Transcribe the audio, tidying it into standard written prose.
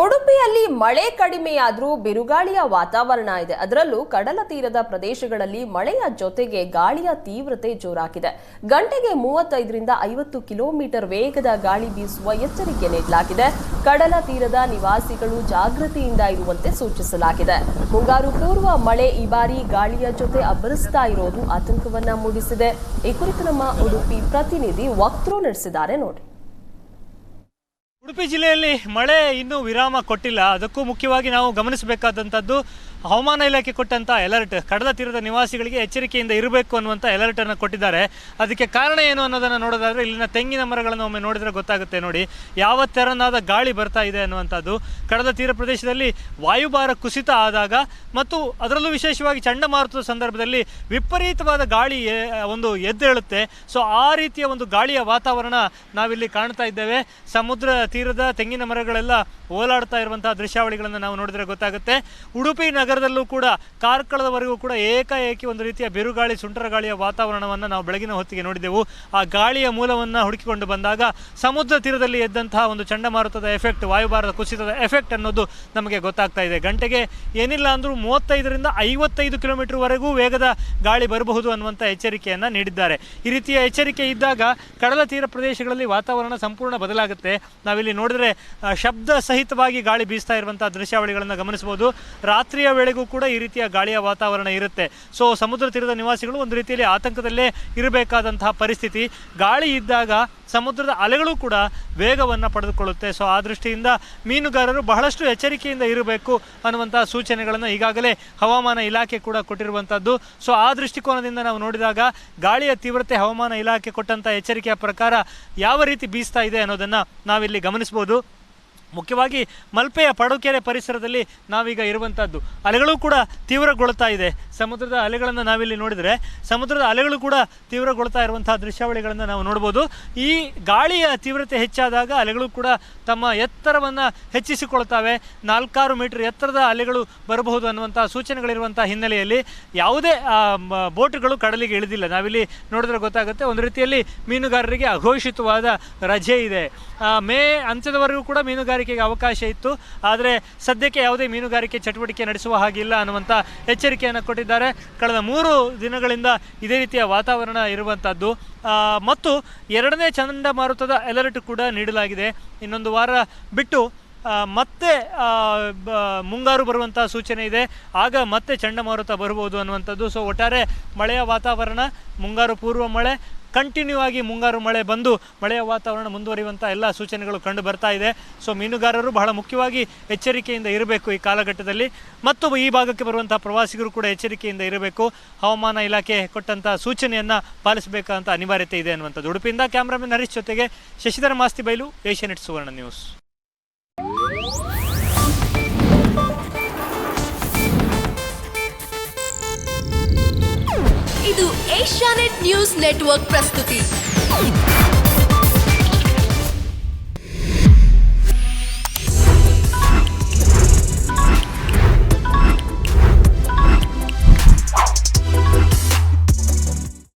ಉಡುಪಿಯಲ್ಲಿ ಮಳೆ ಕಡಿಮೆಯಾದರೂ ಬಿರುಗಾಳಿಯ ವಾತಾವರಣ ಇದೆ. ಅದರಲ್ಲೂ ಕಡಲ ತೀರದ ಪ್ರದೇಶಗಳಲ್ಲಿ ಮಳೆಯ ಜೊತೆಗೆ ಗಾಳಿಯ ತೀವ್ರತೆ ಜೋರಾಗಿದೆ. ಗಂಟೆಗೆ 35ರಿಂದ 50 ಕಿಲೋಮೀಟರ್ ವೇಗದ ಗಾಳಿ ಬೀಸುವ ಎಚ್ಚರಿಕೆ ನೀಡಲಾಗಿದೆ. ಕಡಲ ತೀರದ ನಿವಾಸಿಗಳು ಜಾಗೃತಿಯಿಂದ ಇರುವಂತೆ ಸೂಚಿಸಲಾಗಿದೆ. ಮುಂಗಾರು ಪೂರ್ವ ಮಳೆ ಈ ಬಾರಿ ಗಾಳಿಯ ಜೊತೆ ಅಬ್ಬರಿಸ್ತಾ ಇರೋದು ಆತಂಕವನ್ನ ಮೂಡಿಸಿದೆ. ಈ ಕುರಿತು ನಮ್ಮ ಉಡುಪಿ ಪ್ರತಿನಿಧಿ ವಕ್ತೃ ನಡೆಸಿದ್ದಾರೆ ನೋಡಿ. ಉಡುಪಿ ಜಿಲ್ಲೆಯಲ್ಲಿ ಮಳೆ ಇನ್ನೂ ವಿರಾಮ ಕೊಟ್ಟಿಲ್ಲ. ಅದಕ್ಕೂ ಮುಖ್ಯವಾಗಿ ನಾವು ಗಮನಿಸಬೇಕಾದಂಥದ್ದು ಹವಾಮಾನ ಇಲಾಖೆ ಕೊಟ್ಟಂಥ ಅಲರ್ಟ್. ಕಡಲ ತೀರದ ನಿವಾಸಿಗಳಿಗೆ ಎಚ್ಚರಿಕೆಯಿಂದ ಇರಬೇಕು ಅನ್ನುವಂಥ ಅಲರ್ಟನ್ನು ಕೊಟ್ಟಿದ್ದಾರೆ. ಅದಕ್ಕೆ ಕಾರಣ ಏನು ಅನ್ನೋದನ್ನು ನೋಡೋದಾದರೆ ಇಲ್ಲಿನ ತೆಂಗಿನ ಮರಗಳನ್ನು ಒಮ್ಮೆ ನೋಡಿದರೆ ಗೊತ್ತಾಗುತ್ತೆ. ನೋಡಿ ಯಾವ ತೆರನಾದ ಗಾಳಿ ಬರ್ತಾ ಇದೆ ಅನ್ನುವಂಥದ್ದು. ಕಡಲ ತೀರ ಪ್ರದೇಶದಲ್ಲಿ ವಾಯುಭಾರ ಕುಸಿತ ಆದಾಗ ಮತ್ತು ಅದರಲ್ಲೂ ವಿಶೇಷವಾಗಿ ಚಂಡಮಾರುತದ ಸಂದರ್ಭದಲ್ಲಿ ವಿಪರೀತವಾದ ಗಾಳಿ ಒಂದು ಎದ್ದೇಳುತ್ತೆ. ಸೊ ಆ ರೀತಿಯ ಒಂದು ಗಾಳಿಯ ವಾತಾವರಣ ನಾವಿಲ್ಲಿ ಕಾಣ್ತಾ ಇದ್ದೇವೆ. ಸಮುದ್ರ ತೀರದ ತೆಂಗಿನ ಮರಗಳೆಲ್ಲ ಓಲಾಡ್ತಾ ಇರುವಂತಹ ದೃಶ್ಯಾವಳಿಗಳನ್ನು ನಾವು ನೋಡಿದರೆ ಗೊತ್ತಾಗುತ್ತೆ. ಉಡುಪಿ ನಗರದಲ್ಲೂ ಕೂಡ ಕಾರ್ಕಳದವರೆಗೂ ಕೂಡ ಏಕಾಏಕಿ ಒಂದು ರೀತಿಯ ಬಿರುಗಾಳಿ ಸುಂಟರ ಗಾಳಿಯ ವಾತಾವರಣವನ್ನು ನಾವು ಬೆಳಗಿನ ಹೊತ್ತಿಗೆ ನೋಡಿದೆವು. ಆ ಗಾಳಿಯ ಮೂಲವನ್ನು ಹುಡುಕಿಕೊಂಡು ಬಂದಾಗ ಸಮುದ್ರ ತೀರದಲ್ಲಿ ಎದ್ದಂತಹ ಒಂದು ಚಂಡಮಾರುತದ ಎಫೆಕ್ಟ್, ವಾಯುಭಾರದ ಕುಸಿತದ ಎಫೆಕ್ಟ್ ಅನ್ನೋದು ನಮಗೆ ಗೊತ್ತಾಗ್ತಾ ಇದೆ. ಗಂಟೆಗೆ ಏನಿಲ್ಲ ಅಂದರೂ 35ರಿಂದ 55 ಕಿಲೋಮೀಟರ್ವರೆಗೂ ವೇಗದ ಗಾಳಿ ಬರಬಹುದು ಅನ್ನುವಂಥ ಎಚ್ಚರಿಕೆಯನ್ನು ನೀಡಿದ್ದಾರೆ. ಈ ರೀತಿಯ ಎಚ್ಚರಿಕೆ ಇದ್ದಾಗ ಕಡಲ ತೀರ ಪ್ರದೇಶಗಳಲ್ಲಿ ವಾತಾವರಣ ಸಂಪೂರ್ಣ ಬದಲಾಗುತ್ತೆ. ನಾವಿಲ್ಲಿ ನೋಡಿದರೆ ಶಬ್ದ ಸಹಿತವಾಗಿ ಗಾಳಿ ಬೀಸ್ತಾ ಇರುವಂಥ ದೃಶ್ಯಾವಳಿಗಳನ್ನು ಗಮನಿಸಬಹುದು. ರಾತ್ರಿಯ ವೇಳೆಗೂ ಕೂಡ ಈ ರೀತಿಯ ಗಾಳಿಯ ವಾತಾವರಣ ಇರುತ್ತೆ. ಸೊ ಸಮುದ್ರ ತೀರದ ನಿವಾಸಿಗಳು ಒಂದು ರೀತಿಯಲ್ಲಿ ಆತಂಕದಲ್ಲೇ ಇರಬೇಕಾದಂತಹ ಪರಿಸ್ಥಿತಿ. ಗಾಳಿ ಇದ್ದಾಗ ಸಮುದ್ರದ ಅಲೆಗಳು ಕೂಡ ವೇಗವನ್ನು ಪಡೆದುಕೊಳ್ಳುತ್ತೆ. ಸೊ ಆ ದೃಷ್ಟಿಯಿಂದ ಮೀನುಗಾರರು ಬಹಳಷ್ಟು ಎಚ್ಚರಿಕೆಯಿಂದ ಇರಬೇಕು ಅನ್ನುವಂಥ ಸೂಚನೆಗಳನ್ನು ಈಗಾಗಲೇ ಹವಾಮಾನ ಇಲಾಖೆ ಕೂಡ ಕೊಟ್ಟಿರುವಂಥದ್ದು. ಸೊ ಆ ದೃಷ್ಟಿಕೋನದಿಂದ ನಾವು ನೋಡಿದಾಗ ಗಾಳಿಯ ತೀವ್ರತೆ ಹವಾಮಾನ ಇಲಾಖೆ ಕೊಟ್ಟಂಥ ಎಚ್ಚರಿಕೆಯ ಪ್ರಕಾರ ಯಾವ ರೀತಿ ಬೀಸ್ತಾ ಇದೆ ಅನ್ನೋದನ್ನು ನಾವಿಲ್ಲಿ ಗಮನಿಸ್ಬೋದು. ಮುಖ್ಯವಾಗಿ ಮಲ್ಪೆಯ ಪಡುಕೆರೆ ಪರಿಸರದಲ್ಲಿ ನಾವೀಗ ಇರುವಂಥದ್ದು. ಅಲೆಗಳು ಕೂಡ ತೀವ್ರಗೊಳ್ತಾ ಇದೆ. ಸಮುದ್ರದ ಅಲೆಗಳನ್ನು ನಾವಿಲ್ಲಿ ನೋಡಿದರೆ ಸಮುದ್ರದ ಅಲೆಗಳು ಕೂಡ ತೀವ್ರಗೊಳ್ತಾ ಇರುವಂತಹ ದೃಶ್ಯಾವಳಿಗಳನ್ನು ನಾವು ನೋಡ್ಬೋದು. ಈ ಗಾಳಿಯ ತೀವ್ರತೆ ಹೆಚ್ಚಾದಾಗ ಅಲೆಗಳು ಕೂಡ ತಮ್ಮ ಎತ್ತರವನ್ನು ಹೆಚ್ಚಿಸಿಕೊಳ್ತವೆ. 4-6 ಮೀಟರ್ ಎತ್ತರದ ಅಲೆಗಳು ಬರಬಹುದು ಅನ್ನುವಂಥ ಸೂಚನೆಗಳಿರುವಂಥ ಹಿನ್ನೆಲೆಯಲ್ಲಿ ಯಾವುದೇ ಬೋಟ್ಗಳು ಕಡಲಿಗೆ ಇಳಿದಿಲ್ಲ. ನಾವಿಲ್ಲಿ ನೋಡಿದ್ರೆ ಗೊತ್ತಾಗುತ್ತೆ. ಒಂದು ರೀತಿಯಲ್ಲಿ ಮೀನುಗಾರರಿಗೆ ಅಘೋಷಿತವಾದ ರಜೆ ಇದೆ. ಮೇ ಅಂತ್ಯದವರೆಗೂ ಕೂಡ ಮೀನುಗಾರಿಕೆಗೆ ಅವಕಾಶ ಇತ್ತು. ಆದರೆ ಸದ್ಯಕ್ಕೆ ಯಾವುದೇ ಮೀನುಗಾರಿಕೆ ಚಟುವಟಿಕೆ ನಡೆಸುವ ಹಾಗಿಲ್ಲ ಅನ್ನುವಂಥ ಎಚ್ಚರಿಕೆಯನ್ನು ಕೊಟ್ಟಿದ್ದಾರೆ. ಕಳೆದ 3 ದಿನಗಳಿಂದ ಇದೇ ರೀತಿಯ ವಾತಾವರಣ ಇರುವಂಥದ್ದು. ಮತ್ತು 2ನೇ ಚಂಡಮಾರುತದ ಅಲರ್ಟ್ ಕೂಡ ನೀಡಲಾಗಿದೆ. ಇನ್ನೊಂದು ವಾರ ಬಿಟ್ಟು ಮತ್ತೆ ಮುಂಗಾರು ಬರುವಂಥ ಸೂಚನೆ ಇದೆ. ಆಗ ಮತ್ತೆ ಚಂಡಮಾರುತ ಬರ್ಬೋದು ಅನ್ನುವಂಥದ್ದು. ಸೊ ಒಟ್ಟಾರೆ ಮಳೆಯ ವಾತಾವರಣ, ಮುಂಗಾರು ಪೂರ್ವ ಮಳೆ, ಕಂಟಿನ್ಯೂ ಆಗಿ ಮುಂಗಾರು ಮಳೆ ಬಂದು ಮಳೆಯ ವಾತಾವರಣ ಮುಂದುವರಿಯುವಂಥ ಎಲ್ಲ ಸೂಚನೆಗಳು ಕಂಡು ಬರ್ತಾ ಇದೆ. ಸೊ ಮೀನುಗಾರರು ಬಹಳ ಮುಖ್ಯವಾಗಿ ಎಚ್ಚರಿಕೆಯಿಂದ ಇರಬೇಕು ಈ ಕಾಲಘಟ್ಟದಲ್ಲಿ. ಮತ್ತು ಈ ಭಾಗಕ್ಕೆ ಬರುವಂಥ ಪ್ರವಾಸಿಗರು ಕೂಡ ಎಚ್ಚರಿಕೆಯಿಂದ ಇರಬೇಕು. ಹವಾಮಾನ ಇಲಾಖೆ ಕೊಟ್ಟಂಥ ಸೂಚನೆಯನ್ನು ಪಾಲಿಸಬೇಕಂತ ಅನಿವಾರ್ಯತೆ ಇದೆ ಅನ್ನುವಂಥದ್ದು. ಉಡುಪಿಯಿಂದ ಕ್ಯಾಮ್ರಾಮನ್ ಹರೀಶ್ ಜೊತೆಗೆ ಶಶಿಧರ ಮಾಸ್ತಿಬೈಲು, ಏಷ್ಯಾನೆಟ್ ಸುವರ್ಣ ನ್ಯೂಸ್. ಇದು ಏಷ್ಯಾನೆಟ್ ನ್ಯೂಸ್ ನೆಟ್ವರ್ಕ್ ಪ್ರಸ್ತುತಿ.